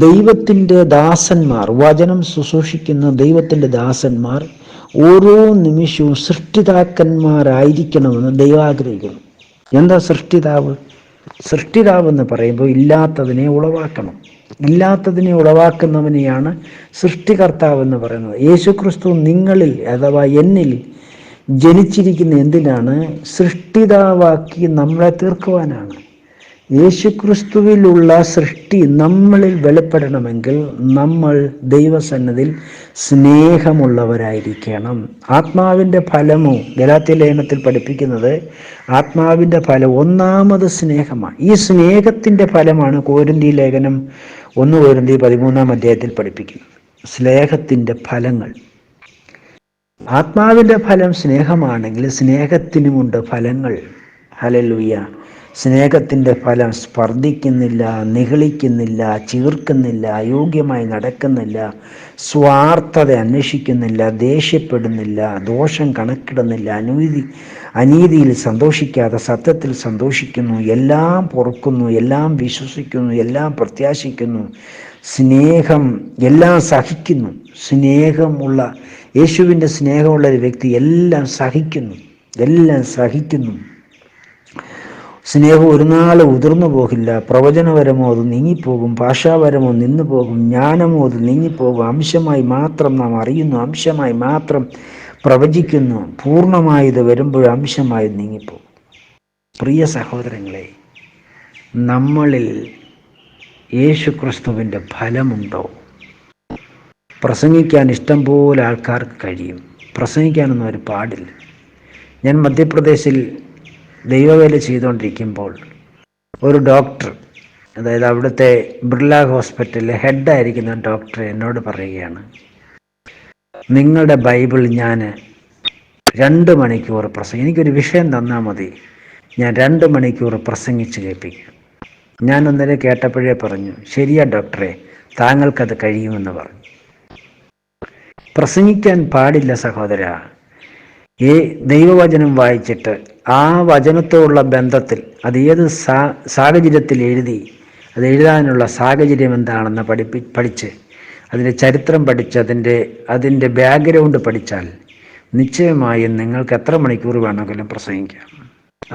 ദൈവത്തിൻ്റെ ദാസന്മാർ, വചനം ശുശ്രൂഷിക്കുന്ന ദൈവത്തിൻ്റെ ദാസന്മാർ ഓരോ നിമിഷവും സൃഷ്ടിതാക്കന്മാരായിരിക്കണമെന്ന് ദൈവം ആഗ്രഹിക്കുന്നു. എന്താ സൃഷ്ടിതാവ്? സൃഷ്ടിതാവ് എന്ന് പറയുമ്പോൾ ഇല്ലാത്തതിനെ ഉളവാക്കണം. ഇല്ലാത്തതിനെ ഉളവാക്കുന്നവനെയാണ് സൃഷ്ടികർത്താവ് എന്ന് പറയുന്നത്. യേശു ക്രിസ്തു നിങ്ങളിൽ അഥവാ എന്നിൽ ജനിച്ചിരിക്കുന്ന എന്തിനാണ്? സൃഷ്ടിതാവാക്കി നമ്മളെ തീർക്കുവാനാണ്. യേശുക്രിസ്തുവിലുള്ള സൃഷ്ടി നമ്മളിൽ വെളിപ്പെടണമെങ്കിൽ നമ്മൾ ദൈവസന്നിധിയിൽ സ്നേഹമുള്ളവരായിരിക്കണം. ആത്മാവിൻ്റെ ഫലമോ ഗലാത്യ ലേഖനത്തിൽ പഠിപ്പിക്കുന്നത് ആത്മാവിൻ്റെ ഫലം ഒന്നാമത് സ്നേഹമാണ്. ഈ സ്നേഹത്തിൻ്റെ ഫലമാണ് കൊരിന്ത്യർ ലേഖനം 1 കൊരിന്ത്യർ 13 അധ്യായത്തിൽ പഠിപ്പിക്കുന്നത്. സ്നേഹത്തിൻ്റെ ഫലങ്ങൾ. ആത്മാവിൻ്റെ ഫലം സ്നേഹമാണെങ്കിൽ സ്നേഹത്തിനുമുണ്ട് ഫലങ്ങൾ. ഹല്ലേലൂയ. സ്നേഹത്തിൻ്റെ ഫലം സ്പർദ്ധിക്കുന്നില്ല, നിഗളിക്കുന്നില്ല, ചീർക്കുന്നില്ല, അയോഗ്യമായി നടക്കുന്നില്ല, സ്വാർത്ഥത അന്വേഷിക്കുന്നില്ല, ദേഷ്യപ്പെടുന്നില്ല, ദോഷം കണക്കിടുന്നില്ല, അനീതിയിൽ സന്തോഷിക്കാതെ സത്യത്തിൽ സന്തോഷിക്കുന്നു, എല്ലാം പൊറുക്കുന്നു, എല്ലാം വിശ്വസിക്കുന്നു, എല്ലാം പ്രത്യാശിക്കുന്നു, സ്നേഹം എല്ലാം സഹിക്കുന്നു. സ്നേഹമുള്ള യേശുവിൻ്റെ സ്നേഹമുള്ള ഒരു വ്യക്തി എല്ലാം സഹിക്കുന്നു, എല്ലാം സഹിക്കുന്നു. സ്നേഹം ഒരു നാൾ ഉതിർന്നു പോകില്ല. പ്രവചനപരമോ അത് നീങ്ങിപ്പോകും, ഭാഷാപരമോ നിന്നു പോകും, ജ്ഞാനമോ അത് നീങ്ങിപ്പോകും. അംശമായി മാത്രം നാം അറിയുന്നു, അംശമായി മാത്രം പ്രവചിക്കുന്നു, പൂർണ്ണമായത് വരുമ്പോൾ അംശമായി നീങ്ങിപ്പോകും. പ്രിയ സഹോദരങ്ങളെ, നമ്മളിൽ യേശു ക്രിസ്തുവിൻ്റെ ഫലമുണ്ടോ? പ്രസംഗിക്കാൻ ഇഷ്ടം പോലെ ആൾക്കാർക്ക് കഴിയും, പ്രസംഗിക്കാനൊന്നും അവർ പാടില്ല. ഞാൻ മധ്യപ്രദേശിൽ ദൈവവേല ചെയ്തുകൊണ്ടിരിക്കുമ്പോൾ ഒരു ഡോക്ടർ, അതായത് അവിടുത്തെ ബിർള ഹോസ്പിറ്റലിലെ ഹെഡായിരിക്കുന്ന ഡോക്ടർ എന്നോട് പറയുകയാണ്, നിങ്ങളുടെ ബൈബിൾ ഞാൻ 2 മണിക്കൂർ എനിക്കൊരു വിഷയം തന്നാൽ മതി, ഞാൻ 2 മണിക്കൂർ പ്രസംഗിച്ച് കേൾപ്പിക്കും. ഞാൻ ഒന്നര കേട്ടപ്പോഴേ പറഞ്ഞു, ശരിയാ ഡോക്ടറെ, താങ്കൾക്കത് കഴിയുമെന്ന് പറഞ്ഞു. പ്രസംഗിക്കാൻ പാടില്ല സഹോദര. ദൈവവചനം വായിച്ചിട്ട് ആ വചനത്തോടുള്ള ബന്ധത്തിൽ അത് ഏത് സാഹചര്യത്തിൽ അത് എഴുതാനുള്ള സാഹചര്യം എന്താണെന്ന് പഠിച്ച് അതിൻ്റെ ചരിത്രം പഠിച്ച് അതിൻ്റെ ബാക്ക്ഗ്രൗണ്ട് പഠിച്ചാൽ നിശ്ചയമായും നിങ്ങൾക്ക് എത്ര മണിക്കൂർ വേണമെങ്കിലും പ്രസംഗിക്കാം.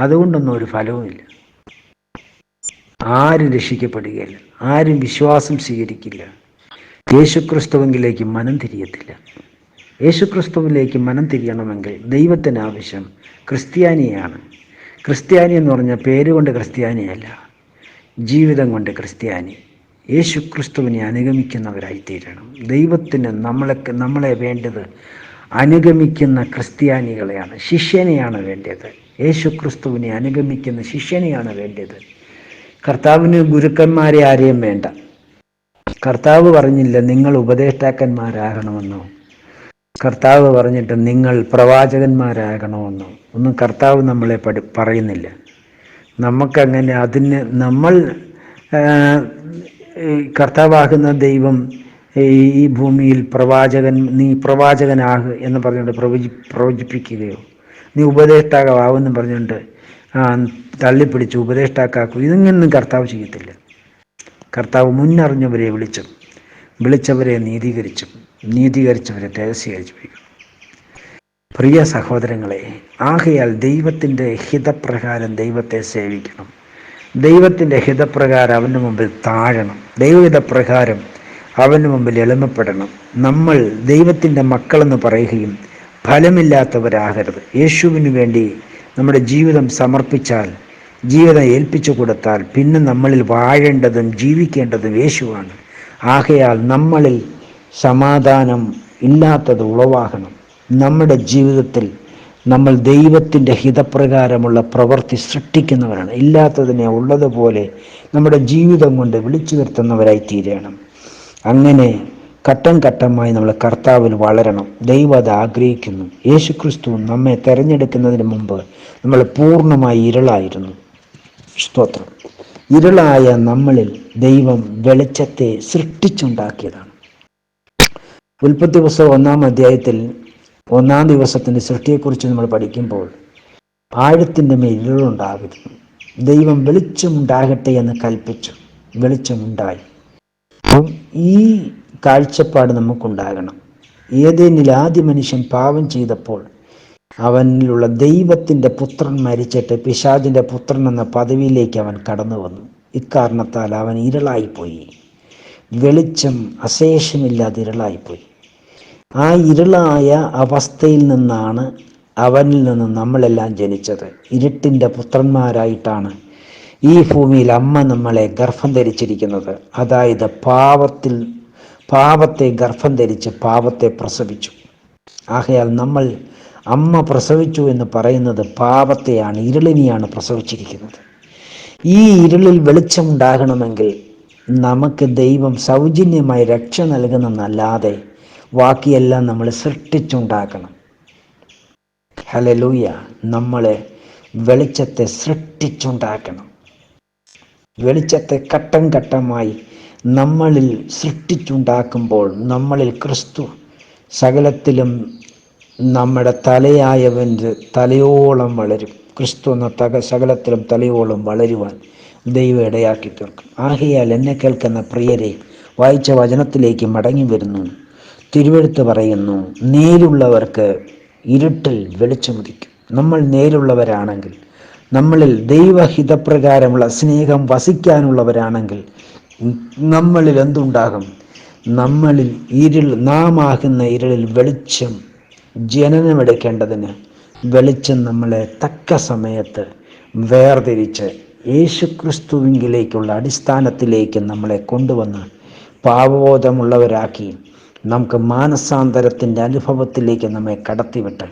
അതുകൊണ്ടൊന്നും ഒരു ഫലവുമില്ല. ആരും രക്ഷിക്കപ്പെടുകയില്ല, ആരും വിശ്വാസം സ്വീകരിക്കില്ല, യേശുക്രിസ്തുവിലേക്ക് മനം തിരിയത്തില്ല. യേശുക്രിസ്തുവിലേക്ക് മനം തിരിയണമെങ്കിൽ ദൈവത്തിന് ആവശ്യം ക്രിസ്ത്യാനിയാണ്. ക്രിസ്ത്യാനി എന്ന് പറഞ്ഞാൽ പേരുകൊണ്ട് ക്രിസ്ത്യാനിയല്ല, ജീവിതം കൊണ്ട് ക്രിസ്ത്യാനി. യേശുക്രിസ്തുവിനെ അനുഗമിക്കുന്നവരായിത്തീരണം. ദൈവത്തിന് നമ്മളെ വേണ്ടത് അനുഗമിക്കുന്ന ക്രിസ്ത്യാനികളെയാണ്, ശിഷ്യനെയാണ് വേണ്ടത്. യേശുക്രിസ്തുവിനെ അനുഗമിക്കുന്ന ശിഷ്യനെയാണ് വേണ്ടത്. കർത്താവിന് ഗുരുക്കന്മാരെ ആരെയും വേണ്ട. കർത്താവ് പറഞ്ഞില്ല നിങ്ങൾ ഉപദേഷ്ടാക്കന്മാരാകണമെന്നോ. കർത്താവ് പറഞ്ഞിട്ട് നിങ്ങൾ പ്രവാചകന്മാരാകണമെന്നോ ഒന്നും കർത്താവ് നമ്മളെ പറയുന്നില്ല. നമുക്കങ്ങനെ അതിന് നമ്മൾ കർത്താവാകുന്ന ദൈവം ഈ ഭൂമിയിൽ നീ പ്രവാചകനാക് എന്ന് പറഞ്ഞുകൊണ്ട് പ്രവചിപ്പിക്കുകയോ നീ ഉപദേഷ്ടാവാകുമെന്ന് പറഞ്ഞുകൊണ്ട് തള്ളിപ്പിടിച്ച് ഉപദേഷ്ടാക്കാക്കൂ, ഇതൊന്നും കർത്താവ് ചെയ്യത്തില്ല. കർത്താവ് മുന്നറിഞ്ഞവരെ വിളിച്ചവരെ നീതീകരിച്ചവരെ രഹസ്യീകരിച്ചു. പ്രിയ സഹോദരങ്ങളെ, ആകയാൽ ദൈവത്തിൻ്റെ ഹിതപ്രകാരം ദൈവത്തെ സേവിക്കണം. ദൈവത്തിൻ്റെ ഹിതപ്രകാരം അവൻ്റെ മുമ്പിൽ താഴണം. ദൈവഹിതപ്രകാരം അവൻ്റെ മുമ്പിൽ എളിമപ്പെടണം. നമ്മൾ ദൈവത്തിൻ്റെ മക്കളെന്ന് പറയുകയും ഫലമില്ലാത്തവരാകരുത്. യേശുവിന് വേണ്ടി നമ്മുടെ ജീവിതം സമർപ്പിച്ചാൽ, ജീവിതം ഏൽപ്പിച്ചു കൊടുത്താൽ, പിന്നെ നമ്മളിൽ വാഴേണ്ടതും ജീവിക്കേണ്ടതും യേശുവാണ്. ആകയാൽ നമ്മളിൽ സമാധാനം ഇല്ലാത്തത് ഉളവാകണം. നമ്മുടെ ജീവിതത്തിൽ നമ്മൾ ദൈവത്തിൻ്റെ ഹിതപ്രകാരമുള്ള പ്രവൃത്തി സൃഷ്ടിക്കുന്നവരാണ്. ഇല്ലാത്തതിനെ ഉള്ളതുപോലെ നമ്മുടെ ജീവിതം കൊണ്ട് വിളിച്ചു വരുത്തുന്നവരായി തീരണം. അങ്ങനെ ഘട്ടം ഘട്ടമായി നമ്മൾ കർത്താവിൽ വളരണം. ദൈവം അത് ആഗ്രഹിക്കുന്നു. യേശുക്രിസ്തു നമ്മെ തിരഞ്ഞെടുക്കുന്നതിന് മുമ്പ് നമ്മൾ പൂർണ്ണമായി ഇരുളായിരുന്നു. സ്തോത്രം. ഇരുളായ നമ്മളിൽ ദൈവം വെളിച്ചത്തെ സൃഷ്ടിച്ചുണ്ടാക്കിയതാണ്. ഉൽപ്പത്തി പുസ്തകം 1-ാം അധ്യായത്തിൽ 1-ാം ദിവസത്തിൻ്റെ സൃഷ്ടിയെക്കുറിച്ച് നമ്മൾ പഠിക്കുമ്പോൾ ആഴത്തിൻ്റെ മേൽ ഇരുളുണ്ടായിരുന്നു. ദൈവം വെളിച്ചമുണ്ടാകട്ടെ എന്ന് കൽപ്പിച്ചു. വെളിച്ചമുണ്ടായി. അപ്പം ഈ കാഴ്ചപ്പാട് നമുക്കുണ്ടാകണം. ഏതേനിൽ ആദ്യ മനുഷ്യൻ പാപം ചെയ്തപ്പോൾ അവനിലുള്ള ദൈവത്തിൻ്റെ പുത്രൻ മരിച്ചിട്ട് പിശാചിൻ്റെ പുത്രൻ എന്ന പദവിയിലേക്ക് അവൻ കടന്നു വന്നു. ഇക്കാരണത്താൽ അവൻ ഇരുളായിപ്പോയി. വെളിച്ചം അശേഷമില്ലാതെ ഇരുളായിപ്പോയി. ആ ഇരുളായ അവസ്ഥയിൽ നിന്നാണ് അവനിൽ നിന്ന് നമ്മളെല്ലാം ജനിച്ചത്. ഇരുട്ടിൻ്റെ പുത്രന്മാരായിട്ടാണ് ഈ ഭൂമിയിൽ അമ്മ നമ്മളെ ഗർഭം ധരിച്ചിരിക്കുന്നത്. അതായത് പാപത്തെ ഗർഭം ധരിച്ച് പാപത്തെ പ്രസവിച്ചു. ആകയാൽ നമ്മൾ അമ്മ പ്രസവിച്ചു എന്ന് പറയുന്നത് പാപത്തെയാണ്, ഇരുളിനെയാണ് പ്രസവിച്ചിരിക്കുന്നത്. ഈ ഇരുളിൽ വെളിച്ചമുണ്ടാകണമെങ്കിൽ നമുക്ക് ദൈവം സൗജന്യമായി രക്ഷ നൽകുന്നതല്ലാതെ ബാക്കിയെല്ലാം നമ്മൾ സൃഷ്ടിച്ചുണ്ടാക്കണം. ഹല്ലേലൂയ. നമ്മളെ വെളിച്ചത്തെ സൃഷ്ടിച്ചുണ്ടാക്കണം. വെളിച്ചത്തെ ഘട്ടം ഘട്ടമായി നമ്മളിൽ സൃഷ്ടിച്ചുണ്ടാക്കുമ്പോൾ നമ്മളിൽ ക്രിസ്തു സകലത്തിലും നമ്മുടെ തലയായവൻ്റെ തലയോളം വളരും. ക്രിസ്തു എന്ന സകലത്തിലും തലയോളം വളരുവാൻ ദൈവം ഇടയാക്കി തീർക്കും. ആകയാൽ എന്നെ കേൾക്കുന്ന പ്രിയരെ, വായിച്ച വചനത്തിലേക്ക് മടങ്ങി വരുന്നു. തിരുവെഴുത്ത് പറയുന്നു, നേരുള്ളവർക്ക് ഇരുട്ടിൽ വെളിച്ചമുദിക്കും. നമ്മൾ നേരുള്ളവരാണെങ്കിൽ, നമ്മളിൽ ദൈവഹിതപ്രകാരമുള്ള സ്നേഹം വസിക്കാനുള്ളവരാണെങ്കിൽ നമ്മളിൽ എന്തുണ്ടാകും? നമ്മളിൽ നാം ആകുന്ന ഇരുളിൽ വെളിച്ചം ജനനമെടുക്കേണ്ടതിന് വെളിച്ചം നമ്മളെ തക്ക സമയത്ത് വേർതിരിച്ച് യേശുക്രിസ്തുവിങ്കിലേക്കുള്ള അടിസ്ഥാനത്തിലേക്ക് നമ്മളെ കൊണ്ടുവന്ന് പാപബോധമുള്ളവരാക്കി നമുക്ക് മാനസാന്തരത്തിൻ്റെ അനുഭവത്തിലേക്ക് നമ്മെ കടത്തിവിട്ട്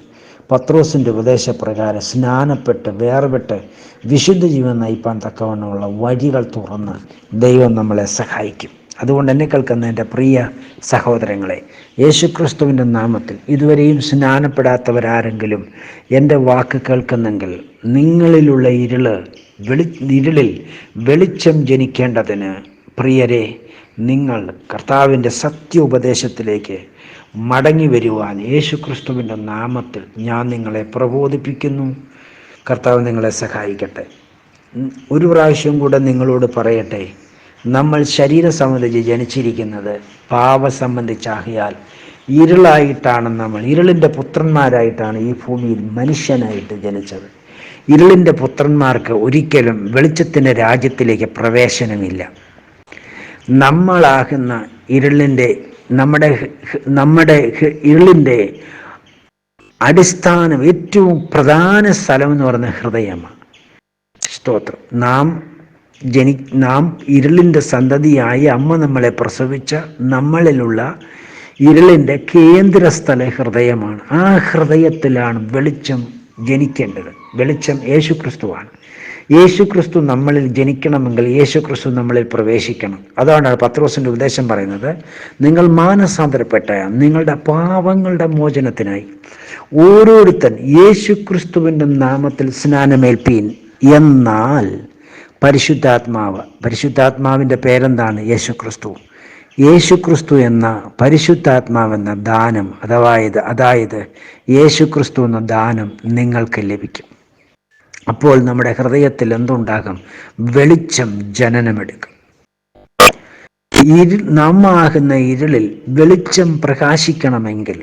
പത്രോസിൻ്റെ ഉപദേശപ്രകാരം സ്നാനപ്പെട്ട് വേർപെട്ട് വിശുദ്ധ ജീവൻ നയിപ്പാൻ തക്കവണ്ണമുള്ള വഴികൾ തുറന്ന് ദൈവം നമ്മളെ സഹായിക്കും. അതുകൊണ്ട് എന്നെ കേൾക്കുന്ന എൻ്റെ പ്രിയ സഹോദരങ്ങളെ, യേശുക്രിസ്തുവിൻ്റെ നാമത്തിൽ ഇതുവരെയും സ്നാനപ്പെടാത്തവരാരെങ്കിലും എൻ്റെ വാക്ക് കേൾക്കുന്നെങ്കിൽ, നിങ്ങളിലുള്ള ഇരുളിൽ വെളിച്ചം ജനിക്കേണ്ടതിന് പ്രിയരെ, നിങ്ങൾ കർത്താവിൻ്റെ സത്യ ഉപദേശത്തിലേക്ക് മടങ്ങി വരുവാൻ യേശുക്രിസ്തുവിൻ്റെ നാമത്തിൽ ഞാൻ നിങ്ങളെ പ്രബോധിപ്പിക്കുന്നു. കർത്താവ് നിങ്ങളെ സഹായിക്കട്ടെ. ഒരു പ്രാവശ്യം കൂടെ നിങ്ങളോട് പറയട്ടെ, നമ്മൾ ശരീര സംബന്ധിച്ച് ജനിച്ചിരിക്കുന്നത് പാപ സംബന്ധിച്ചാകിയാൽ ഇരുളായിട്ടാണ്. നമ്മൾ ഇരുളിൻ്റെ പുത്രന്മാരായിട്ടാണ് ഈ ഭൂമിയിൽ മനുഷ്യനായിട്ട് ജനിച്ചത്. ഇരുളിൻ്റെ പുത്രന്മാർക്ക് ഒരിക്കലും വെളിച്ചത്തിൻ്റെ രാജ്യത്തിലേക്ക് പ്രവേശനമില്ല. നമ്മളാകുന്ന നമ്മുടെ ഇരുളിൻ്റെ അടിസ്ഥാനം, ഏറ്റവും പ്രധാന സ്ഥലം എന്ന് പറയുന്നത് ഹൃദയമാണ്. സ്തോത്രം. നാം ഇരുളിൻ്റെ സന്തതിയായി അമ്മ നമ്മളെ പ്രസവിച്ച നമ്മളിലുള്ള ഇരുളിൻ്റെ കേന്ദ്രസ്ഥല ഹൃദയമാണ്. ആ ഹൃദയത്തിലാണ് വെളിച്ചം ജനിക്കേണ്ടത്. വെളിച്ചം യേശുക്രിസ്തുവാണ്. യേശു ക്രിസ്തു നമ്മളിൽ ജനിക്കണമെങ്കിൽ യേശു ക്രിസ്തു നമ്മളിൽ പ്രവേശിക്കണം. അതാണ് പത്രോസിൻ്റെ ഉപദേശം പറയുന്നത്. നിങ്ങൾ മാനസാന്തരപ്പെട്ട നിങ്ങളുടെ പാപങ്ങളുടെ മോചനത്തിനായി ഓരോരുത്തൻ യേശു ക്രിസ്തുവിൻ്റെ നാമത്തിൽ സ്നാനമേൽപ്പീൻ. എന്നാൽ പരിശുദ്ധാത്മാവിൻ്റെ പേരെന്താണ്? യേശു ക്രിസ്തു. യേശു ക്രിസ്തു എന്ന പരിശുദ്ധാത്മാവെന്ന ദാനം, അതായത് യേശു ക്രിസ്തു എന്ന ദാനം നിങ്ങൾക്ക് ലഭിക്കും. അപ്പോൾ നമ്മുടെ ഹൃദയത്തിൽ എന്തുണ്ടാകും? വെളിച്ചം ജനനമെടുക്കും. നാം ആകുന്ന ഇരുളിൽ വെളിച്ചം പ്രകാശിക്കണമെങ്കിൽ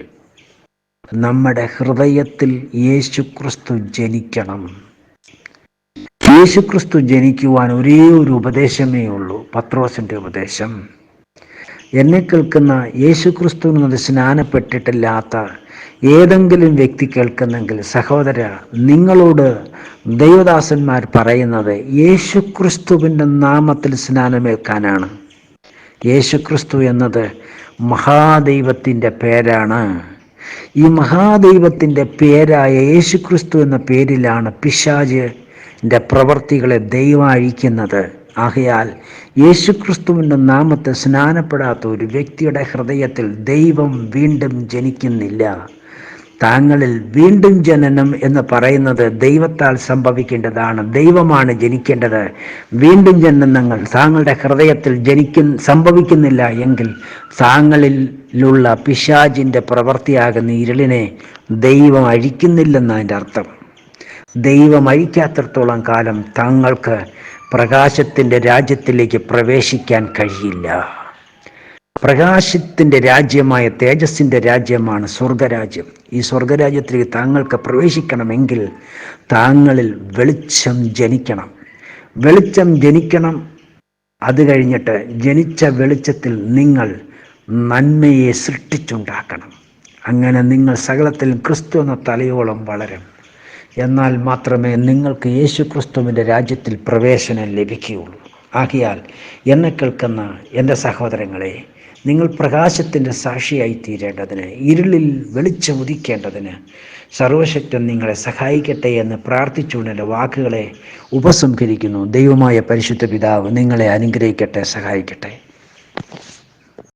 നമ്മുടെ ഹൃദയത്തിൽ യേശു ക്രിസ്തു ജനിക്കണം. യേശു ക്രിസ്തു ജനിക്കുവാൻ ഒരേ ഒരു ഉപദേശമേ ഉള്ളൂ, പത്രോസിൻ്റെ ഉപദേശം. എന്നെ കേൾക്കുന്ന യേശു ക്രിസ്തുവിനത് സ്നാനപ്പെട്ടിട്ടില്ലാത്ത ഏതെങ്കിലും വ്യക്തി കേൾക്കുന്നെങ്കിൽ, സഹോദര, നിങ്ങളോട് ദൈവദാസന്മാർ പറയുന്നത് യേശു ക്രിസ്തുവിൻ്റെ നാമത്തിൽ സ്നാനമേൽക്കാനാണ്. യേശു ക്രിസ്തു എന്നത് മഹാദൈവത്തിൻ്റെ പേരാണ്. ഈ മഹാദൈവത്തിൻ്റെ പേരായ യേശു ക്രിസ്തു എന്ന പേരിലാണ് പിശാചിൻ്റെ പ്രവൃത്തികളെ ദൈവം അഴിക്കുന്നത്. ആകയാൽ യേശുക്രിസ്തുവിൻ്റെ നാമത്തിൽ സ്നാനപ്പെടാത്ത ഒരു വ്യക്തിയുടെ ഹൃദയത്തിൽ ദൈവം വീണ്ടും ജനിക്കുന്നില്ല. താങ്കളിൽ വീണ്ടും ജനനം എന്ന് പറയുന്നത് ദൈവത്താൽ സംഭവിക്കേണ്ടതാണ്. ദൈവമാണ് ജനിക്കേണ്ടത്. വീണ്ടും ജനനങ്ങൾ താങ്കളുടെ ഹൃദയത്തിൽ സംഭവിക്കുന്നില്ല എങ്കിൽ താങ്കളിലുള്ള പിശാചിൻ്റെ പ്രവൃത്തിയാകുന്ന ഇരുളിനെ ദൈവം അഴിക്കുന്നില്ലെന്നതിൻ്റെ അർത്ഥം. ദൈവം അഴിക്കാത്തിടത്തോളം കാലം താങ്കൾക്ക് പ്രകാശത്തിൻ്റെ രാജ്യത്തിലേക്ക് പ്രവേശിക്കാൻ കഴിയില്ല. പ്രകാശത്തിൻ്റെ രാജ്യമായ തേജസ്സിൻ്റെ രാജ്യമാണ് സ്വർഗരാജ്യം. ഈ സ്വർഗരാജ്യത്തിലേക്ക് താങ്കൾക്ക് പ്രവേശിക്കണമെങ്കിൽ താങ്കളിൽ വെളിച്ചം ജനിക്കണം. അത് കഴിഞ്ഞിട്ട് ജനിച്ച വെളിച്ചത്തിൽ നിങ്ങൾ നന്മയെ സൃഷ്ടിച്ചുണ്ടാക്കണം. അങ്ങനെ നിങ്ങൾ സകലത്തിൽ ക്രിസ്തു എന്ന തലയോളം വളരും. എന്നാൽ മാത്രമേ നിങ്ങൾക്ക് യേശു ക്രിസ്തുവിൻ്റെ രാജ്യത്തിൽ പ്രവേശനം ലഭിക്കുകയുള്ളൂ. ആകയാൽ എന്നെ കേൾക്കുന്ന എൻ്റെ സഹോദരങ്ങളെ, നിങ്ങൾ പ്രകാശത്തിൻ്റെ സാക്ഷിയായി തീരേണ്ടതിന്, ഇരുളിൽ വെളിച്ചം ഉദിക്കേണ്ടതിന് സർവശക്തൻ നിങ്ങളെ സഹായിക്കട്ടെ എന്ന് പ്രാർത്ഥിച്ചുകൊണ്ട് എൻ്റെ വാക്കുകളെ ഉപസംഹരിക്കുന്നു. ദൈവമായ പരിശുദ്ധ പിതാവ് നിങ്ങളെ അനുഗ്രഹിക്കട്ടെ, സഹായിക്കട്ടെ.